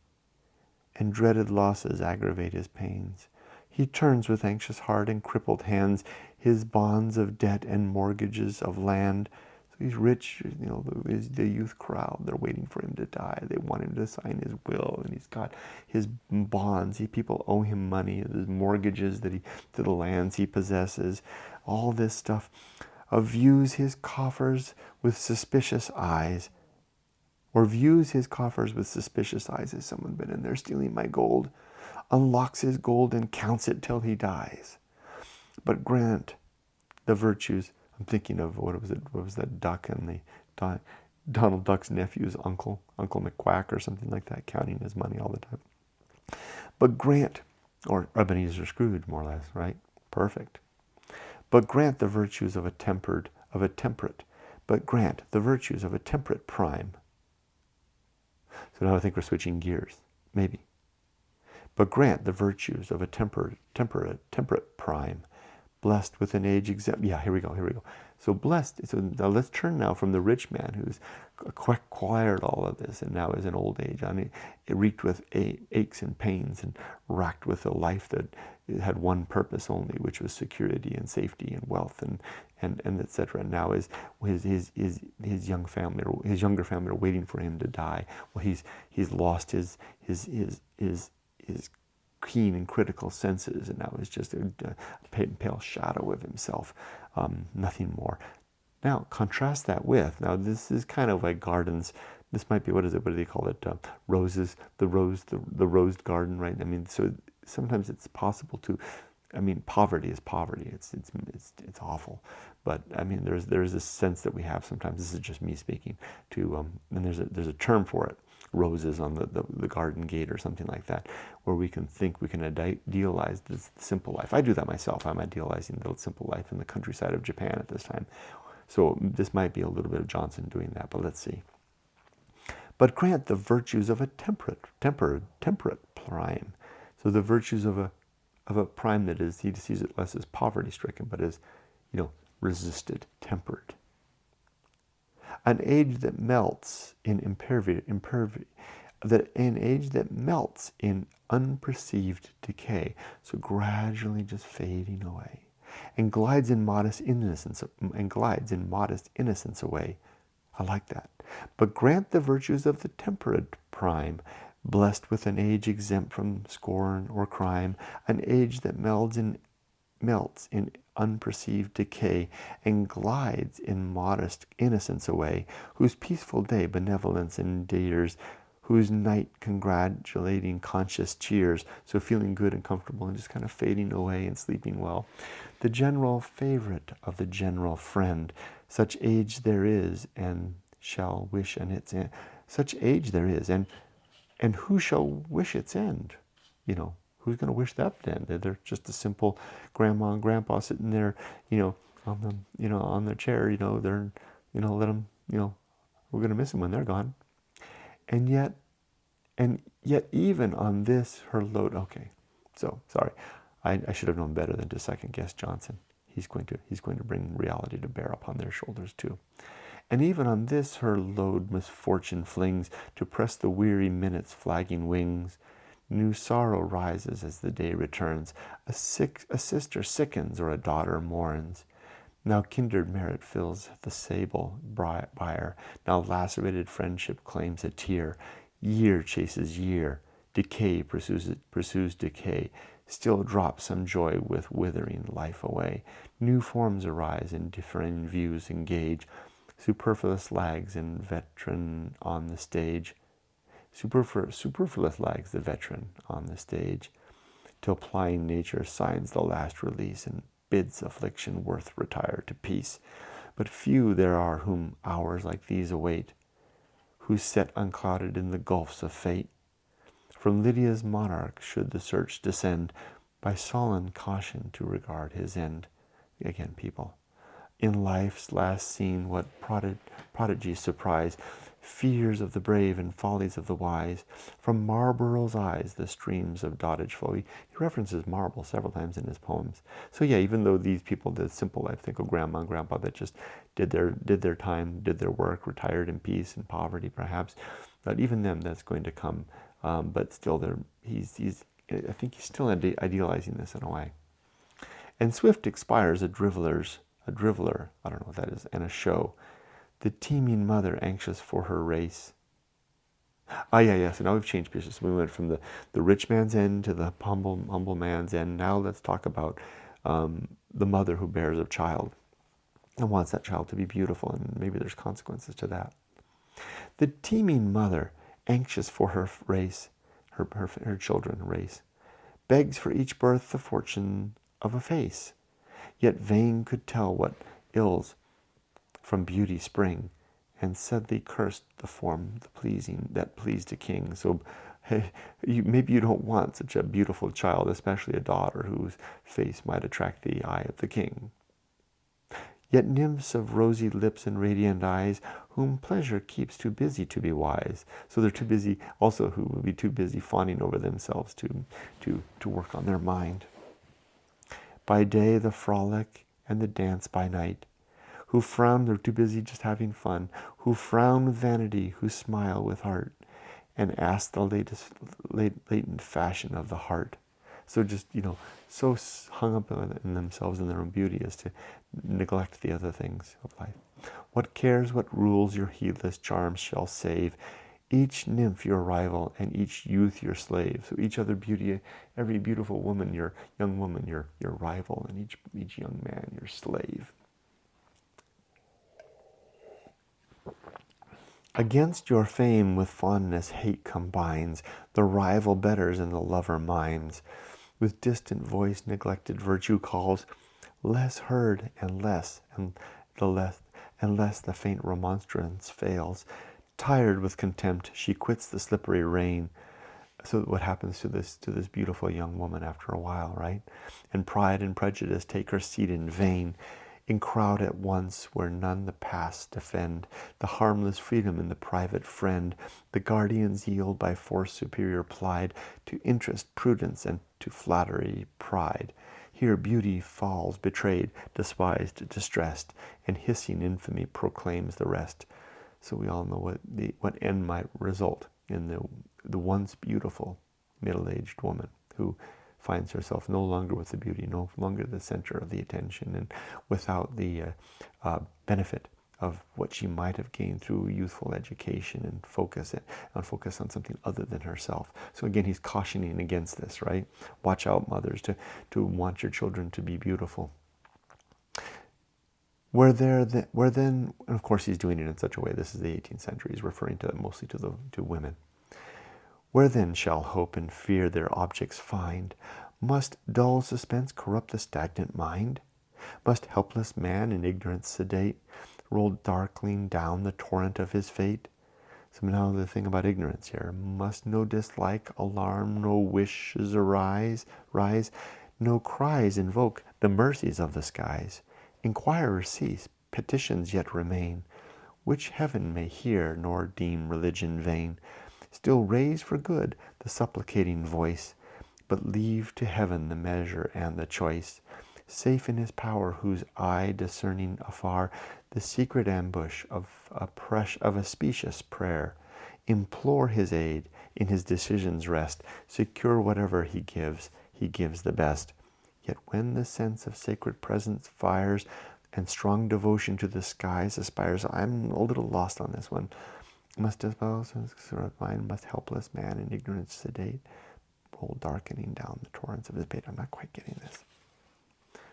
and dreaded losses aggravate his pains. He turns with anxious heart and crippled hands his bonds of debt and mortgages of land. So he's rich, the youth crowd, they're waiting for him to die. They want him to sign his will, and he's got his bonds. People owe him money, his mortgages to the lands he possesses, all this stuff. Views his coffers with suspicious eyes, or views his coffers with suspicious eyes. Has someone been in there stealing my gold? Unlocks his gold and counts it till he dies. But grant the virtues. I'm thinking of, what was that duck and Donald Duck's nephew's Uncle McQuack or something like that, counting his money all the time. But grant, or Ebenezer Scrooge, more or less, right? Perfect. But grant the virtues of a temperate, but grant the virtues of a temperate prime. So now I think we're switching gears, maybe. But grant the virtues of a temperate prime, blessed with an age exempt. Yeah, here we go. So blessed. So now let's turn now from the rich man who's acquired all of this and now is in old age, it reeked with aches and pains and racked with a life that had one purpose only, which was security and safety and wealth and etc. And now is his younger family are waiting for him to die. Well, he's lost his keen and critical senses, and now is just a pale shadow of himself, nothing more. Now, contrast that with, now this is kind of like gardens. This might be, what do they call it? Roses, the rosed garden, right? I mean, so sometimes it's possible to, I mean, poverty is poverty. It's awful, but I mean, there's a sense that we have sometimes. This is just me speaking to, and there's a term for it. Roses on the garden gate or something like that, where we can think we can idealize this simple life. I do that myself. I'm idealizing the simple life in the countryside of Japan at this time. So this might be a little bit of Johnson doing that, but let's see. But grant the virtues of a temperate prime. So the virtues of a prime that is, he sees it less as poverty-stricken, but as, resisted, tempered. An age that melts in an age that melts in unperceived decay, so gradually just fading away, and glides in modest innocence away. I like that. But grant the virtues of the temperate prime, blessed with an age exempt from scorn or crime, an age that melts in unperceived decay, and glides in modest innocence away, whose peaceful day benevolence endears, whose night congratulating conscious cheers, so feeling good and comfortable and just kind of fading away and sleeping well. The general favorite of the general friend, such age there is and shall wish and its end. Such age there is, and who shall wish its end? Who's going to wish that end? They're just a simple grandma and grandpa sitting there, on their chair. They're, let them, we're going to miss them when they're gone. And yet even on this, her load. Okay, so sorry, I should have known better than to second guess Johnson. He's going to bring reality to bear upon their shoulders too. And even on this her load misfortune flings, to press the weary minute's flagging wings. New sorrow rises as the day returns. A sister sickens or a daughter mourns. Now kindred merit fills the sable bier. Now lacerated friendship claims a tear. Year chases year. Decay pursues decay. Still drops some joy with withering life away. New forms arise and differing views engage. Superfluous lags and veteran on the stage. Superfluous lags the veteran on the stage, till plying nature signs the last release and bids affliction worth retire to peace. But few there are whom hours like these await, who set unclouded in the gulfs of fate. From Lydia's monarch should the search descend, by sullen caution to regard his end. Again, people. In life's last scene, what prodigies surprise, fears of the brave and follies of the wise. From Marlborough's eyes the streams of dotage flow. He references Marlborough several times in his poems. So yeah, even though these people did simple life, think of grandma and grandpa that just did their time, did their work, retired in peace and poverty perhaps, but even them, that's going to come. But still, I think he's still idealizing this in a way. And swift expires a driveler, I don't know what that is, and a show. The teeming mother anxious for her race. Yeah, so now we've changed pieces. We went from the rich man's end to the humble man's end. Now let's talk about the mother who bears a child and wants that child to be beautiful, and maybe there's consequences to that. The teeming mother, anxious for her race, her children race, begs for each birth the fortune of a face, yet vain could tell what ills from beauty spring, and sadly cursed the form that pleased a king. So maybe you don't want such a beautiful child, especially a daughter whose face might attract the eye of the king. Yet nymphs of rosy lips and radiant eyes, whom pleasure keeps too busy to be wise. So they're too busy, also who will be too busy fawning over themselves to work on their mind. By day the frolic and the dance by night, who frown, they're too busy just having fun, who frown with vanity, who smile with heart, and ask the latent fashion of the heart. So just, so hung up in themselves and their own beauty as to neglect the other things of life. What cares what rules your heedless charms shall save? Each nymph your rival, and each youth your slave. So each other beauty, every beautiful woman, your young woman, your rival, and each young man your slave. Against your fame with fondness hate combines, the rival betters and the lover mimes. With distant voice neglected virtue calls, less heard and less the faint remonstrance fails. Tired with contempt, she quits the slippery rein. So what happens to this beautiful young woman after a while, right? And pride and prejudice take her seat in vain, in crowd at once where none the past defend, the harmless freedom in the private friend, the guardians yield by force superior plied to interest, prudence, and to flattery, pride. Here beauty falls betrayed, despised, distressed, and hissing infamy proclaims the rest. So we all know what end might result in the once beautiful middle-aged woman who finds herself no longer with the beauty, no longer the center of the attention, and without the benefit of what she might have gained through youthful education and focus on something other than herself. So again, he's cautioning against this, right? Watch out, mothers, to want your children to be beautiful. Where then, and of course he's doing it in such a way, this is the 18th century, he's referring to mostly to women. Where then shall hope and fear their objects find? Must dull suspense corrupt the stagnant mind? Must helpless man in ignorance sedate roll darkling down the torrent of his fate? So now the thing about ignorance here, must no dislike alarm, no wishes rise, no cries invoke the mercies of the skies? Inquirers cease, petitions yet remain, which heaven may hear, nor deem religion vain. Still raise for good the supplicating voice, but leave to heaven the measure and the choice. Safe in his power, whose eye discerning afar the secret ambush of a specious prayer, implore his aid, in his decisions rest, secure whatever he gives the best. Yet when the sense of sacred presence fires, and strong devotion to the skies aspires, I'm a little lost on this one. Must dispose sort of mind, must helpless man in ignorance sedate, roll darkening down the torrents of his fate. I'm not quite getting this.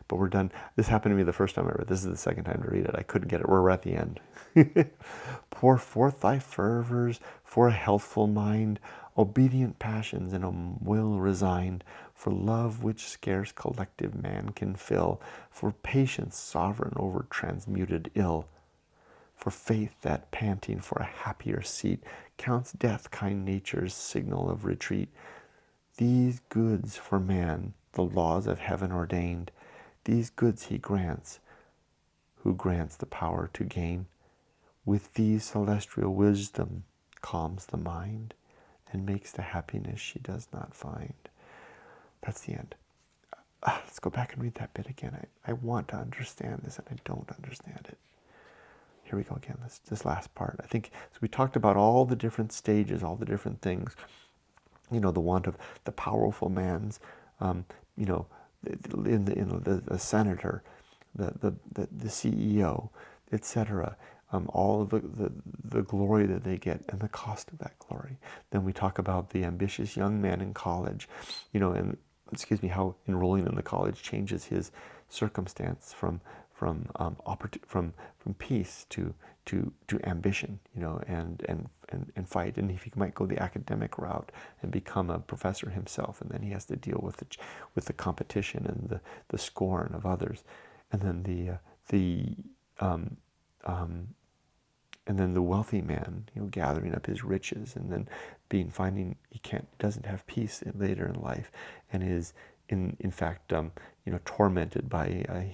But we're done. This happened to me the first time I read. This is the second time to read it. I couldn't get it. We're at the end. Pour forth thy fervors for a healthful mind, obedient passions and a will resigned, for love which scarce collective man can fill, for patience sovereign over transmuted ill, for faith that panting for a happier seat counts death kind nature's signal of retreat. These goods for man the laws of heaven ordained, these goods he grants, who grants the power to gain. With these celestial wisdom calms the mind, and makes the happiness she does not find. That's the end. Let's go back and read that bit again. I want to understand this, and I don't understand it. Here we go again, this last part. I think, so we talked about all the different stages, all the different things. You know, the want of the powerful man's, you know, in the senator, the CEO, etc. All of the glory that they get and the cost of that glory. Then we talk about the ambitious young man in college, you know, and how enrolling in the college changes his circumstance from peace to ambition, you know, and fight. And if he might go the academic route and become a professor himself, and then he has to deal with the competition and the scorn of others, and then and then the wealthy man, you know, gathering up his riches, and then finding he doesn't have peace later in life, and is in fact you know, tormented by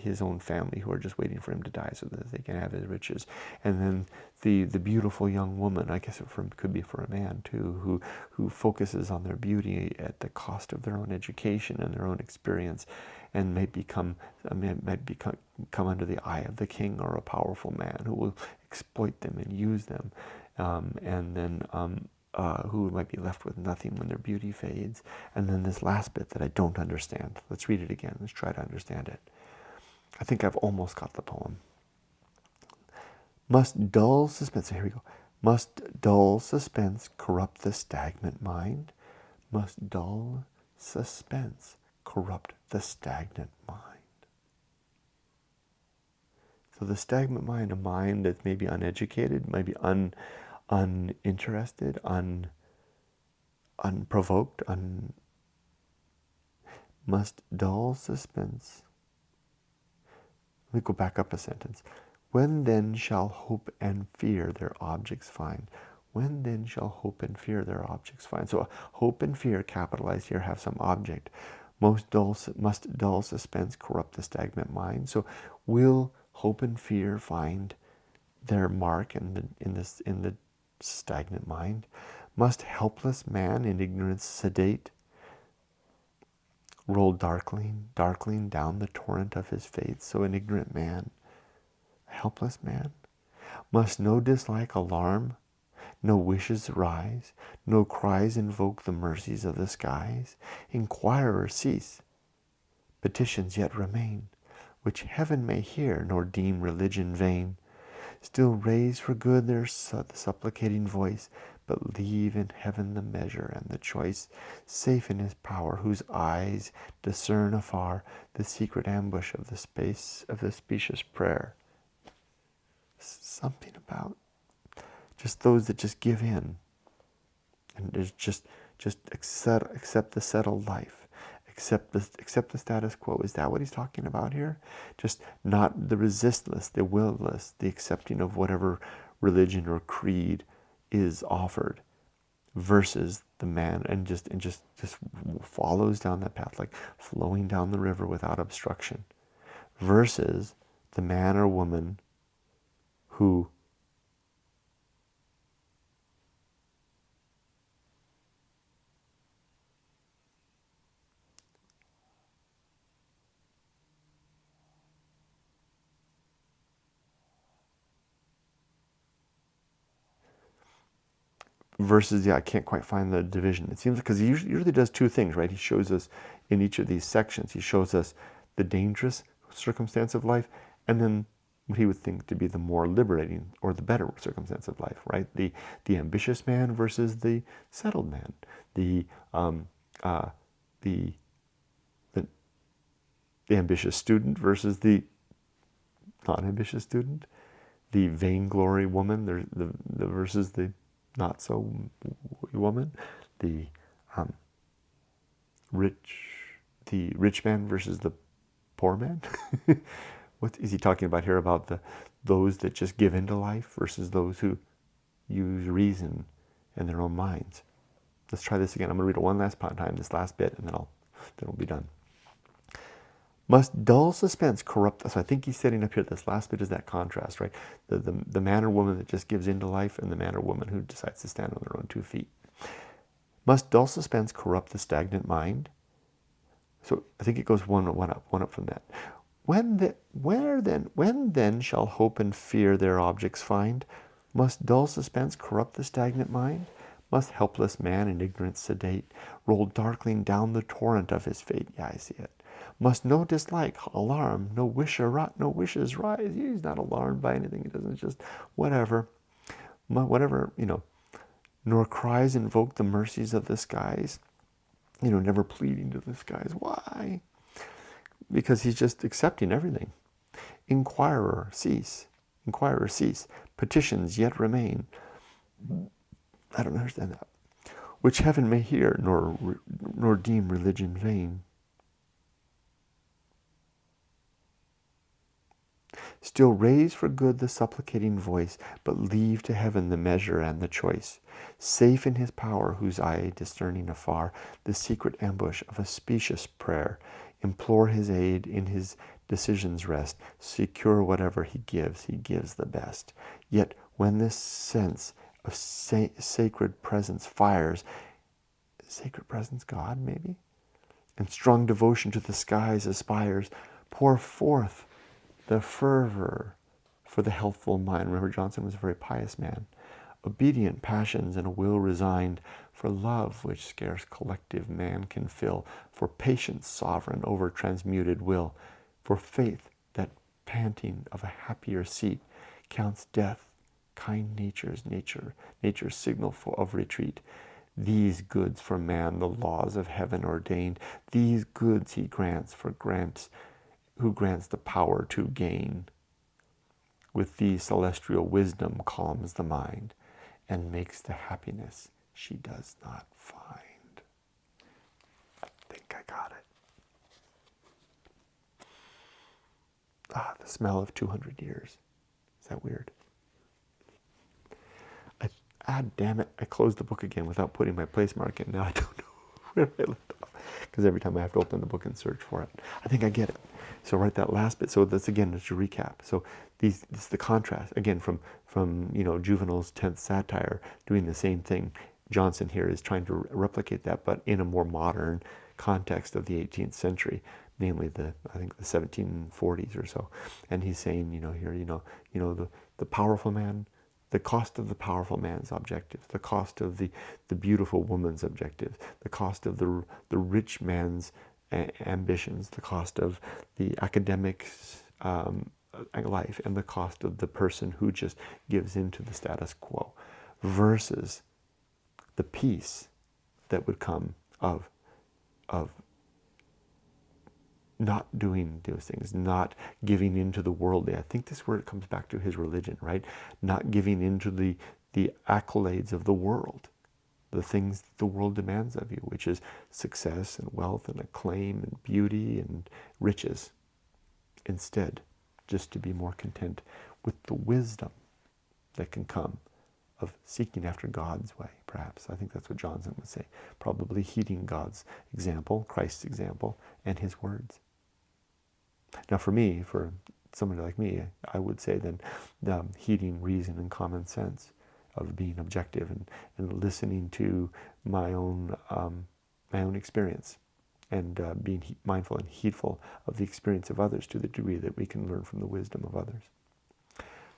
his own family who are just waiting for him to die so that they can have his riches. And then the beautiful young woman, I guess it could be for a man too, who focuses on their beauty at the cost of their own education and their own experience, and come under the eye of the king or a powerful man who will exploit them and use them, and then who might be left with nothing when their beauty fades. And then this last bit that I don't understand. Let's read it again. Let's try to understand it. I think I've almost got the poem. Must dull suspense, here we go. Must dull suspense corrupt the stagnant mind? Must dull suspense corrupt the stagnant mind? So the stagnant mind, a mind that's maybe uneducated, maybe uninterested, unprovoked, must dull suspense. Let me go back up a sentence. When then shall hope and fear their objects find? When then shall hope and fear their objects find? So hope and fear, capitalized here, have some object. Must dull suspense corrupt the stagnant mind? So will hope and fear find their mark in the stagnant mind? Must helpless man in ignorance sedate roll darkling down the torrent of his fate? So an ignorant man, a helpless man, must no dislike alarm, no wishes rise, no cries invoke the mercies of the skies? Inquirer cease, petitions yet remain, which heaven may hear, nor deem religion vain. Still raise for good their supplicating voice, but leave in heaven the measure and the choice. Safe in his power, whose eyes discern afar the secret ambush of the space of the specious prayer. Something about just those that just give in and just accept the settled life, accept the status quo. Is that what he's talking about here? Just not the resistless, the willless, the accepting of whatever religion or creed is offered, versus the man and just follows down that path like flowing down the river without obstruction, versus the man or woman who versus, yeah, I can't quite find the division. It seems because he usually does two things, right? He shows us in each of these sections, he shows us the dangerous circumstance of life, and then what he would think to be the more liberating or the better circumstance of life, right? The ambitious man versus the settled man, the the ambitious student versus the non-ambitious student, the vainglory woman the versus the not so woman, the rich man versus the poor man. What is he talking about here about those that just give into life versus those who use reason in their own minds? Let's try this again. I'm going to read it one last time, this last bit, and then we'll be done. Must dull suspense corrupt? So I think he's setting up here, this last bit is that contrast, right? The man or woman that just gives into life and the man or woman who decides to stand on their own 2 feet. Must dull suspense corrupt the stagnant mind? So I think it goes one up from that. When then shall hope and fear their objects find? Must dull suspense corrupt the stagnant mind? Must helpless man in ignorance sedate roll darkling down the torrent of his fate? Yeah, I see it. Must no dislike alarm, no wishes rise? He's not alarmed by anything. He doesn't just whatever, nor cries invoke the mercies of the skies. Never pleading to the skies. Why? Because he's just accepting everything. Inquirer cease, petitions yet remain. I don't understand that. Which heaven may hear, nor deem religion vain. Still raise for good the supplicating voice, but leave to heaven the measure and the choice. Safe in his power, whose eye discerning afar the secret ambush of a specious prayer. Implore his aid, in his decisions rest. Secure whatever he gives the best. Yet when this sense of sacred presence fires, sacred presence, God maybe, and strong devotion to the skies aspires, pour forth the fervor for the healthful mind. Remember, Johnson was a very pious man. Obedient passions and a will resigned, for love which scarce collective man can fill, for patience sovereign over transmuted will, for faith that panting of a happier seat counts death, kind nature's signal of retreat. These goods for man the laws of heaven ordained, these goods he grants who grants the power to gain. With thee celestial wisdom calms the mind, and makes the happiness she does not find. I think I got it. Ah, the smell of 200 years. Is that weird? Damn it, I closed the book again without putting my place mark in. Now I don't know where I left off, because every time I have to open the book and search for it. I think I get it. So right, that last bit. So that's, again, just a recap. So this is the contrast, again, from Juvenal's 10th satire, doing the same thing. Johnson here is trying to replicate that, but in a more modern context of the 18th century, namely I think the 1740s or so. And he's saying, here, the powerful man, the cost of the powerful man's objectives, the cost of the beautiful woman's objectives, the cost of the rich man's ambitions, the cost of the academic's life, and the cost of the person who just gives in to the status quo, versus the peace that would come of not doing those things, not giving into the worldly. I think this is where it comes back to his religion, right? Not giving into the accolades of the world, the things that the world demands of you, which is success and wealth and acclaim and beauty and riches. Instead, just to be more content with the wisdom that can come of seeking after God's way, perhaps. I think that's what Johnson would say. Probably heeding God's example, Christ's example, and his words. Now for me, for somebody like me, I would say then heeding reason and common sense, of being objective and listening to my own experience, and being mindful and heedful of the experience of others to the degree that we can learn from the wisdom of others.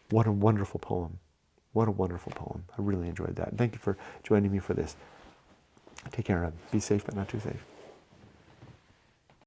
What a wonderful poem. What a wonderful poem. I really enjoyed that. And thank you for joining me for this. Take care, and be safe but not too safe.